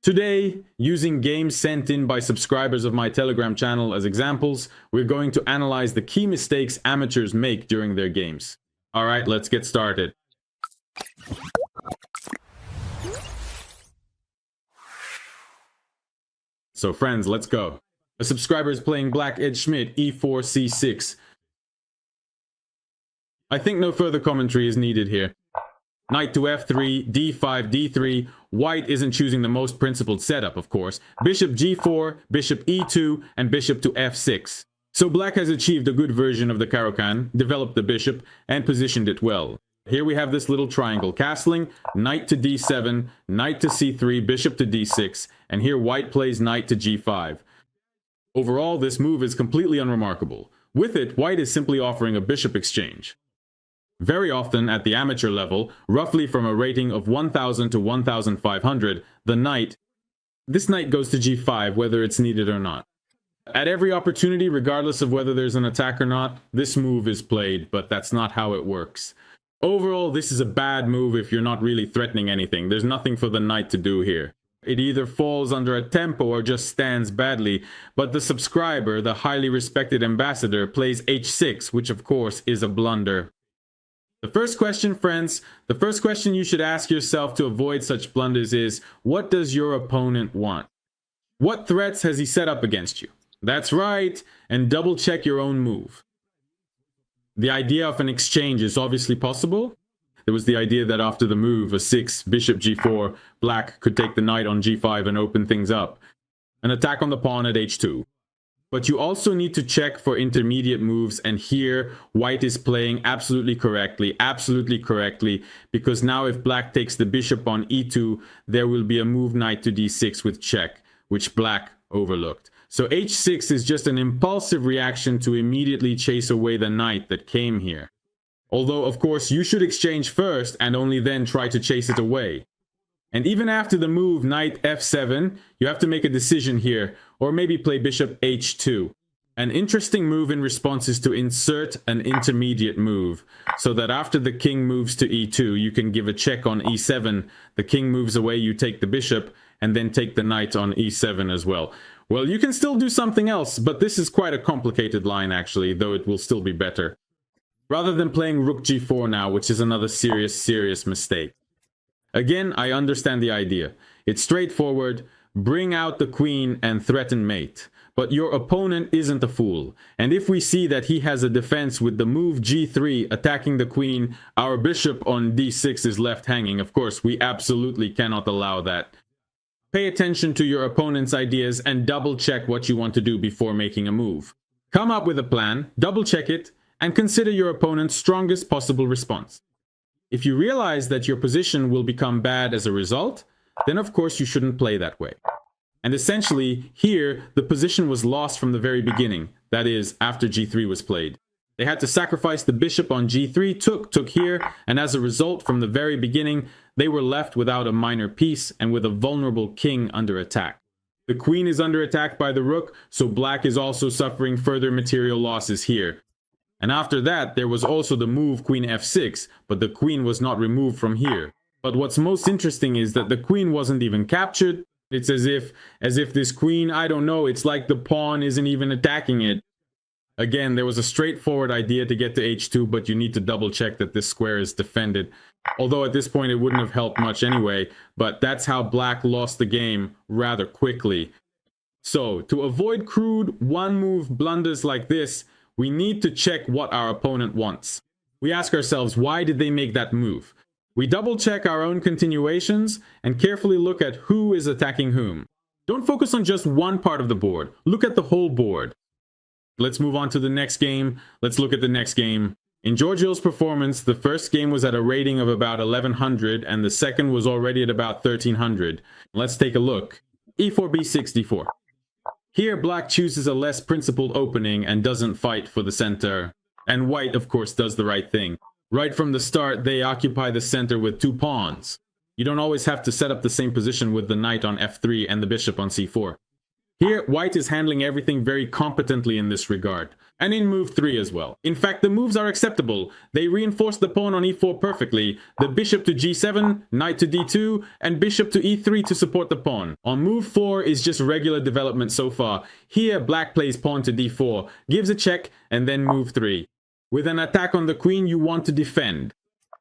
Today, using games sent in by subscribers of my Telegram channel as examples, we're going to analyze the key mistakes amateurs make during their games. Alright, let's get started. So friends, let's go. A subscriber is playing Black Ed Schmidt e4 c6. I think no further commentary is needed here. Knight to f3, d5, d3. White isn't choosing the most principled setup, of course. Bishop g4, bishop e2, and bishop to f6. So black has achieved a good version of the Caro-Kann, developed the bishop, and positioned it well. Here we have this little triangle castling, knight to d7, knight to c3, bishop to d6, and here white plays knight to g5. Overall, this move is completely unremarkable. With it, white is simply offering a bishop exchange. Very often, at the amateur level, roughly from a rating of 1000 to 1500, this knight goes to g5 whether it's needed or not. At every opportunity, regardless of whether there's an attack or not, this move is played, but that's not how it works. Overall, this is a bad move if you're not really threatening anything. There's nothing for the knight to do here. It either falls under a tempo or just stands badly, but the subscriber, the highly respected ambassador, plays h6, which of course is a blunder. The first question, friends, the first question you should ask yourself to avoid such blunders is, what does your opponent want? What threats has he set up against you? That's right, and double check your own move. The idea of an exchange is obviously possible. There was the idea that after the move, a6, bishop g4, black could take the knight on g5 and open things up. An attack on the pawn at h2. But you also need to check for intermediate moves, and here white is playing absolutely correctly, because now if black takes the bishop on e2, there will be a move knight to d6 with check, which black overlooked. So h6 is just an impulsive reaction to immediately chase away the knight that came here. Although, of course, you should exchange first and only then try to chase it away. And even after the move knight f7, you have to make a decision here, or maybe play bishop h2. An interesting move in response is to insert an intermediate move, so that after the king moves to e2, you can give a check on e7, the king moves away, you take the bishop, and then take the knight on e7 as well. Well, you can still do something else, but this is quite a complicated line actually, though it will still be better. Rather than playing rook g4 now, which is another serious mistake. Again, I understand the idea. It's straightforward, bring out the queen and threaten mate. But your opponent isn't a fool. And if we see that he has a defense with the move g3 attacking the queen, our bishop on d6 is left hanging. Of course, we absolutely cannot allow that. Pay attention to your opponent's ideas and double check what you want to do before making a move. Come up with a plan, double check it, and consider your opponent's strongest possible response. If you realize that your position will become bad as a result, then of course you shouldn't play that way. And essentially, here, the position was lost from the very beginning, that is, after g3 was played. They had to sacrifice the bishop on g3, took here, and as a result, from the very beginning, they were left without a minor piece and with a vulnerable king under attack. The queen is under attack by the rook, so black is also suffering further material losses here. And after that, there was also the move queen f6, but the queen was not removed from here. But what's most interesting is that the queen wasn't even captured. It's as if this queen, I don't know, it's like the pawn isn't even attacking it. Again, there was a straightforward idea to get to h2, but you need to double check that this square is defended. Although at this point it wouldn't have helped much anyway, but that's how black lost the game rather quickly. So, to avoid crude one-move blunders like this, we need to check what our opponent wants. We ask ourselves, why did they make that move? We double check our own continuations and carefully look at who is attacking whom. Don't focus on just one part of the board. Look at the whole board. Let's move on to the next game. Let's look at the next game. In Giorgio's performance, the first game was at a rating of about 1100 and the second was already at about 1300. Let's take a look. e4, b6, d4. Here, black chooses a less principled opening and doesn't fight for the center. And white, of course, does the right thing. Right from the start, they occupy the center with two pawns. You don't always have to set up the same position with the knight on f3 and the bishop on c4. Here, white is handling everything very competently in this regard, and in move 3 as well. In fact, the moves are acceptable. They reinforce the pawn on e4 perfectly, the bishop to g7, knight to d2, and bishop to e3 to support the pawn. On move 4 is just regular development so far. Here, black plays pawn to d4, gives a check, and then move 3. With an attack on the queen, you want to defend.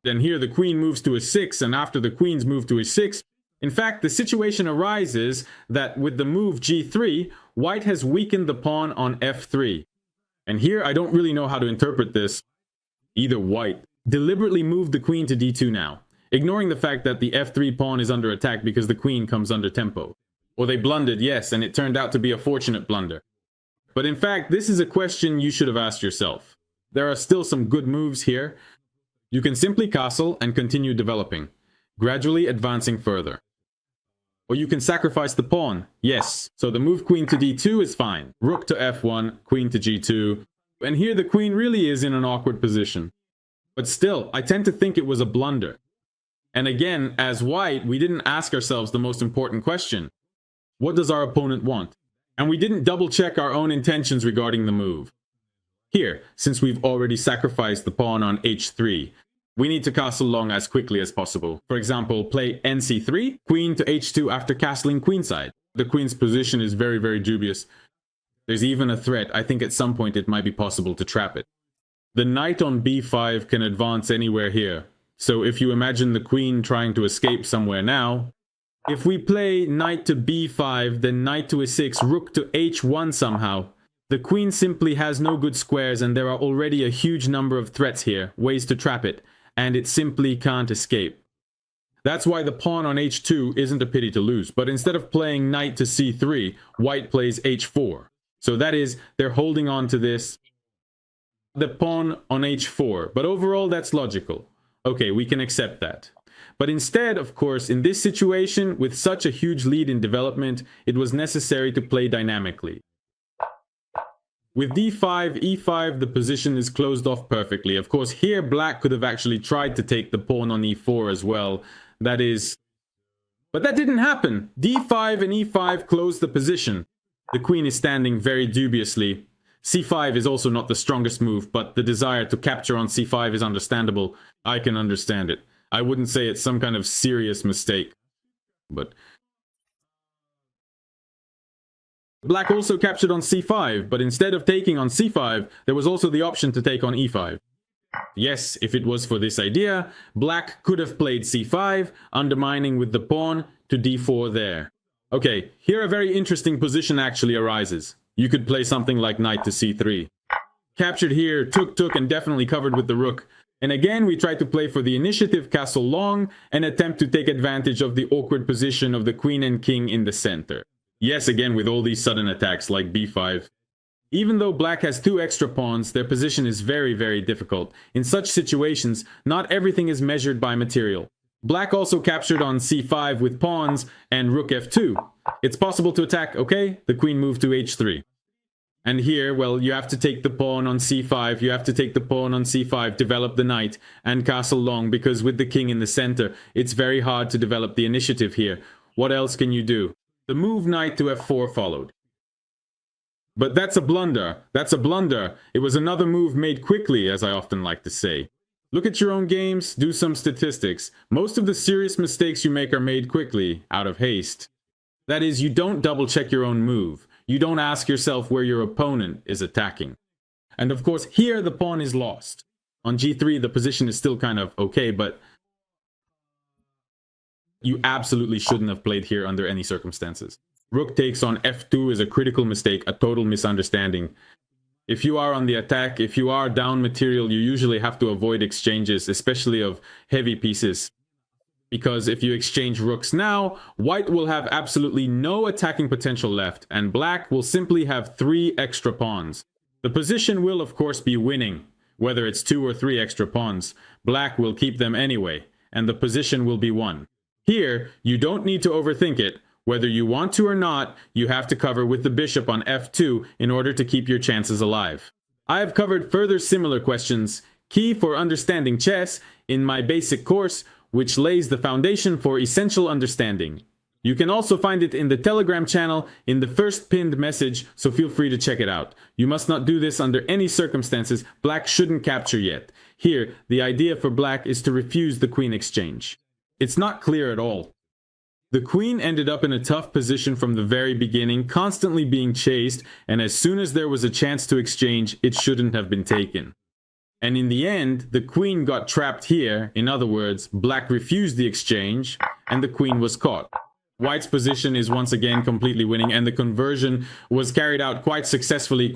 Then here the queen moves to a6, and after the queen's move to a6, in fact, the situation arises that with the move g3, white has weakened the pawn on f3. And here I don't really know how to interpret this. Either white deliberately moved the queen to d2 now, ignoring the fact that the f3 pawn is under attack because the queen comes under tempo. Or they blundered, yes, and it turned out to be a fortunate blunder. But in fact, this is a question you should have asked yourself. There are still some good moves here. You can simply castle and continue developing, gradually advancing further. Or you can sacrifice the pawn. Yes, so the move queen to d2 is fine. Rook to f1, queen to g2. And here the queen really is in an awkward position. But still, I tend to think it was a blunder. And again, as white, we didn't ask ourselves the most important question. What does our opponent want? And we didn't double check our own intentions regarding the move. Here, since we've already sacrificed the pawn on h3, we need to castle long as quickly as possible. For example, play nc3, queen to h2 after castling queenside. The queen's position is very, very dubious. There's even a threat. I think at some point it might be possible to trap it. The knight on b5 can advance anywhere here. So if you imagine the queen trying to escape somewhere now, if we play knight to b5, then knight to a6, rook to h1 somehow, the queen simply has no good squares and there are already a huge number of threats here, ways to trap it, and it simply can't escape. That's why the pawn on h2 isn't a pity to lose, but instead of playing knight to c3, white plays h4. So that is, they're holding on to this, the pawn on h4, but overall that's logical. Okay, we can accept that. But instead, of course, in this situation, with such a huge lead in development, it was necessary to play dynamically. With d5, e5, the position is closed off perfectly. Of course, here black could have actually tried to take the pawn on e4 as well. That is... But that didn't happen. d5 and e5 closed the position. The queen is standing very dubiously. c5 is also not the strongest move, but the desire to capture on c5 is understandable. I can understand it. I wouldn't say it's some kind of serious mistake. But... Black also captured on c5, but instead of taking on c5, there was also the option to take on e5. Yes, if it was for this idea, black could have played c5, undermining with the pawn to d4 there. Okay, here a very interesting position actually arises. You could play something like knight to c3. Captured here, took, and definitely covered with the rook. And again, we try to play for the initiative castle long and attempt to take advantage of the awkward position of the queen and king in the center. Yes, again with all these sudden attacks like b5. Even though black has 2 extra pawns, their position is very, very difficult. In such situations, not everything is measured by material. Black also captured on c5 with pawns and rook f2. It's possible to attack, okay? The queen moved to h3. And here, well, you have to take the pawn on c5, you have to take the pawn on c5, develop the knight, and castle long, because with the king in the center, it's very hard to develop the initiative here. What else can you do? The move knight to f4 followed. But that's a blunder. That's a blunder. It was another move made quickly, as I often like to say. Look at your own games, do some statistics. Most of the serious mistakes you make are made quickly, out of haste. That is, you don't double check your own move. You don't ask yourself where your opponent is attacking. And of course, here the pawn is lost. On g3, the position is still kind of okay, but you absolutely shouldn't have played here under any circumstances. Rook takes on f2 is a critical mistake, a total misunderstanding. If you are on the attack, if you are down material, you usually have to avoid exchanges, especially of heavy pieces. Because if you exchange rooks now, white will have absolutely no attacking potential left, and black will simply have 3 extra pawns. The position will of course be winning, whether it's 2 or 3 extra pawns. Black will keep them anyway, and the position will be won. Here, you don't need to overthink it. Whether you want to or not, you have to cover with the bishop on f2 in order to keep your chances alive. I have covered further similar questions, key for understanding chess, in my basic course, which lays the foundation for essential understanding. You can also find it in the Telegram channel in the first pinned message, so feel free to check it out. You must not do this under any circumstances. Black shouldn't capture yet. Here, the idea for black is to refuse the queen exchange. It's not clear at all. The queen ended up in a tough position from the very beginning, constantly being chased, and as soon as there was a chance to exchange, it shouldn't have been taken. And in the end, the queen got trapped here. In other words, black refused the exchange, and the queen was caught. White's position is once again completely winning, and the conversion was carried out quite successfully.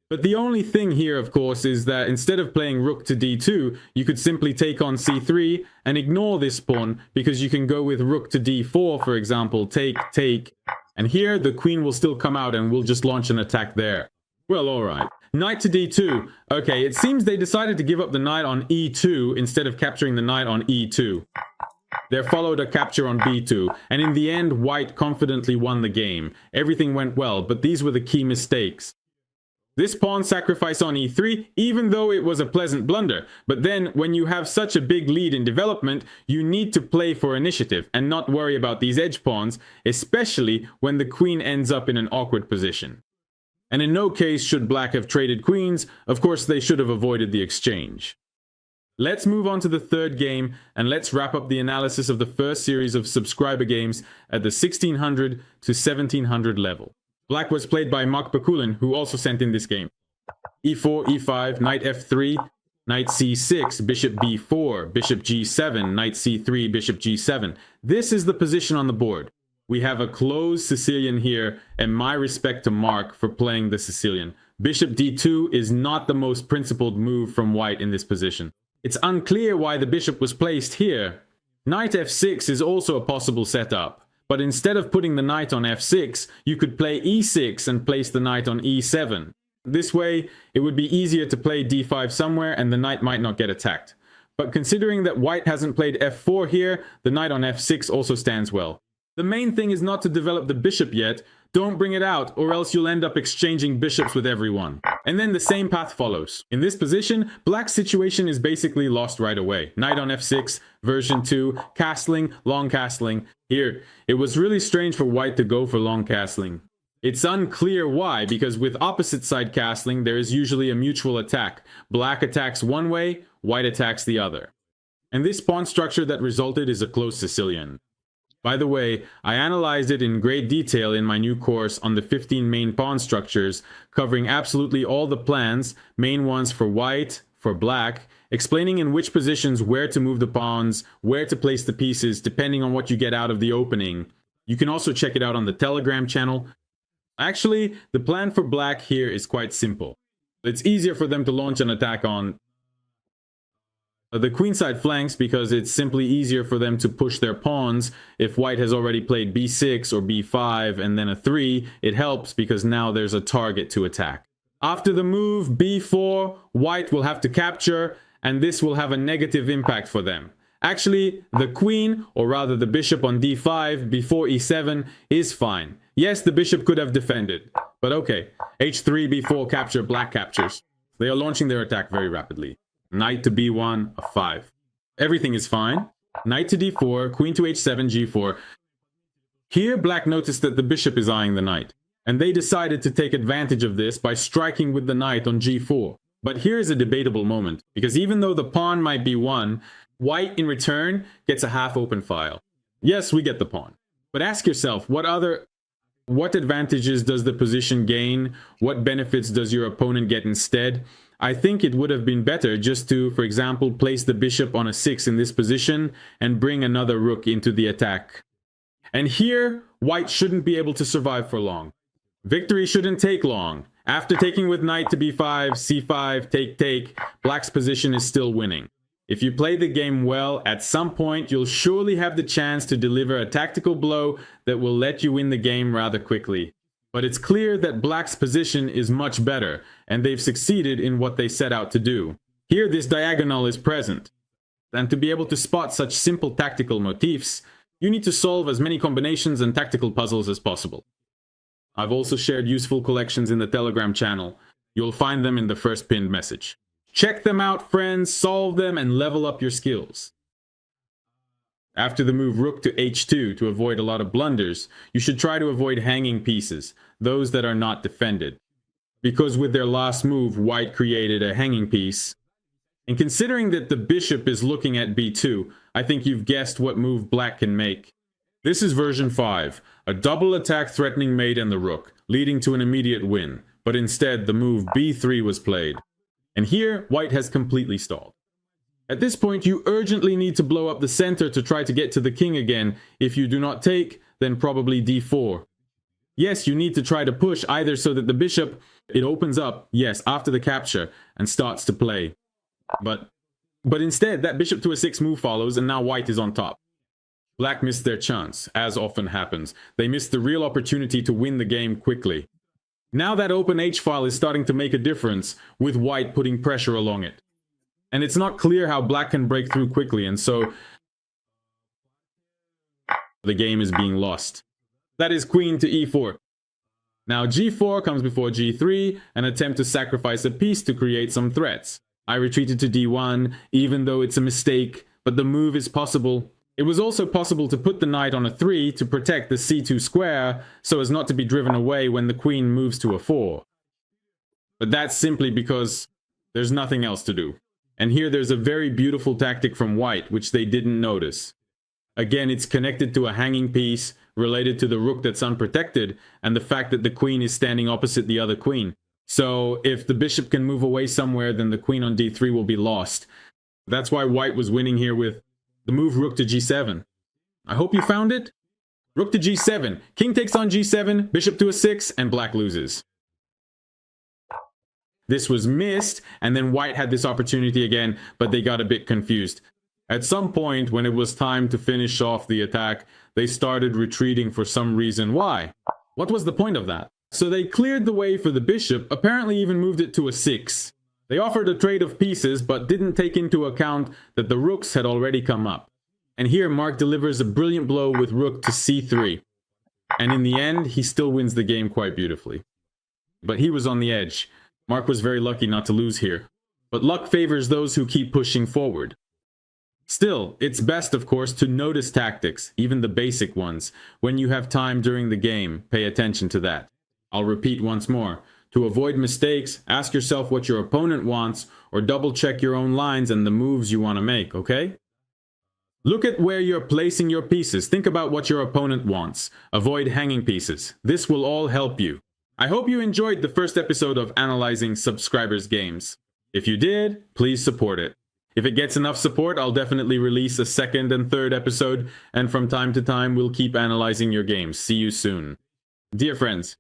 But the only thing here, of course, is that instead of playing rook to d2, you could simply take on c3 and ignore this pawn, because you can go with rook to d4, for example, take, and here the queen will still come out and we'll just launch an attack there. Well, alright. Knight to d2. Okay, it seems they decided to give up the knight on e2 instead of capturing the knight on e2. There followed a capture on b2, and in the end, white confidently won the game. Everything went well, but these were the key mistakes. This pawn sacrifice on e3, even though it was a pleasant blunder. But then, when you have such a big lead in development, you need to play for initiative and not worry about these edge pawns, especially when the queen ends up in an awkward position. And in no case should black have traded queens. Of course, they should have avoided the exchange. Let's move on to the third game, and let's wrap up the analysis of the first series of subscriber games at the 1600 to 1700 level. Black was played by Mark Bakulin, who also sent in this game. e4, e5, knight f3, knight c6, bishop b4, bishop g7, knight c3, bishop g7. This is the position on the board. We have a closed Sicilian here, and my respect to Mark for playing the Sicilian. Bishop d2 is not the most principled move from white in this position. It's unclear why the bishop was placed here. Knight f6 is also a possible setup, but instead of putting the knight on f6, you could play e6 and place the knight on e7. This way, it would be easier to play d5 somewhere and the knight might not get attacked. But considering that white hasn't played f4 here, the knight on f6 also stands well. The main thing is not to develop the bishop yet. Don't bring it out, or else you'll end up exchanging bishops with everyone. And then the same path follows. In this position, black's situation is basically lost right away. Knight on f6, version 2, castling, long castling. Here, it was really strange for white to go for long castling. It's unclear why, because with opposite side castling, there is usually a mutual attack. Black attacks one way, white attacks the other. And this pawn structure that resulted is a close Sicilian. By the way, I analyzed it in great detail in my new course on the 15 main pawn structures, covering absolutely all the plans, main ones for white, for black, explaining in which positions where to move the pawns, where to place the pieces, depending on what you get out of the opening. You can also check it out on the Telegram channel. Actually, the plan for black here is quite simple. It's easier for them to launch an attack on the queenside flanks because it's simply easier for them to push their pawns. If white has already played b6 or b5 and then a 3, it helps because now there's a target to attack. After the move b4, white will have to capture, and this will have a negative impact for them. Actually, the queen, or rather the bishop on d5 before e7 is fine. Yes, the bishop could have defended, but okay. h3, b4 capture, black captures. They are launching their attack very rapidly. Knight to b1, a 5. Everything is fine. Knight to d4, queen to h7, g4. Here, black noticed that the bishop is eyeing the knight, and they decided to take advantage of this by striking with the knight on g4. But here is a debatable moment, because even though the pawn might be won, white in return gets a half-open file. Yes, we get the pawn. But ask yourself, what advantages does the position gain? What benefits does your opponent get instead? I think it would have been better just to, for example, place the bishop on a 6 in this position and bring another rook into the attack. And here, white shouldn't be able to survive for long. Victory shouldn't take long. After taking with knight to b5, c5, take, black's position is still winning. If you play the game well, at some point you'll surely have the chance to deliver a tactical blow that will let you win the game rather quickly. But it's clear that black's position is much better, and they've succeeded in what they set out to do. Here this diagonal is present. And to be able to spot such simple tactical motifs, you need to solve as many combinations and tactical puzzles as possible. I've also shared useful collections in the Telegram channel. You'll find them in the first pinned message. Check them out, friends, solve them, and level up your skills. After the move rook to h2 to avoid a lot of blunders, you should try to avoid hanging pieces, those that are not defended. Because with their last move, white created a hanging piece. And considering that the bishop is looking at b2, I think you've guessed what move black can make. This is version 5, a double attack threatening mate and the rook, leading to an immediate win. But instead, the move b3 was played. And here, white has completely stalled. At this point, you urgently need to blow up the center to try to get to the king again. If you do not take, then probably d4. Yes, you need to try to push either so that the bishop, it opens up, yes, after the capture, and starts to play. But instead, that bishop to a6 move follows, and now white is on top. Black missed their chance, as often happens. They missed the real opportunity to win the game quickly. Now that open h-file is starting to make a difference, with white putting pressure along it. And it's not clear how black can break through quickly, and so the game is being lost. That is queen to e4. Now g4 comes before g3, an attempt to sacrifice a piece to create some threats. I retreated to d1, even though it's a mistake, but the move is possible. It was also possible to put the knight on a 3 to protect the c2 square, so as not to be driven away when the queen moves to a 4. But that's simply because there's nothing else to do. And here there's a very beautiful tactic from white, which they didn't notice. Again, it's connected to a hanging piece, related to the rook that's unprotected, and the fact that the queen is standing opposite the other queen. So if the bishop can move away somewhere, then the queen on d3 will be lost. That's why white was winning here with the move rook to g7. I hope you found it. Rook to g7, king takes on g7, bishop to a6, and black loses. This was missed, and then white had this opportunity again, but they got a bit confused. At some point, when it was time to finish off the attack, they started retreating for some reason. Why? What was the point of that? So they cleared the way for the bishop, apparently even moved it to a 6. They offered a trade of pieces, but didn't take into account that the rooks had already come up. And here Mark delivers a brilliant blow with rook to c3. And in the end, he still wins the game quite beautifully. But he was on the edge. Mark was very lucky not to lose here. But luck favors those who keep pushing forward. Still, it's best, of course, to notice tactics, even the basic ones. When you have time during the game, pay attention to that. I'll repeat once more. To avoid mistakes, ask yourself what your opponent wants, or double check your own lines and the moves you want to make, okay? Look at where you're placing your pieces. Think about what your opponent wants. Avoid hanging pieces. This will all help you. I hope you enjoyed the first episode of Analyzing Subscribers' Games. If you did, please support it. If it gets enough support, I'll definitely release a second and third episode, and from time to time, we'll keep analyzing your games. See you soon. Dear friends,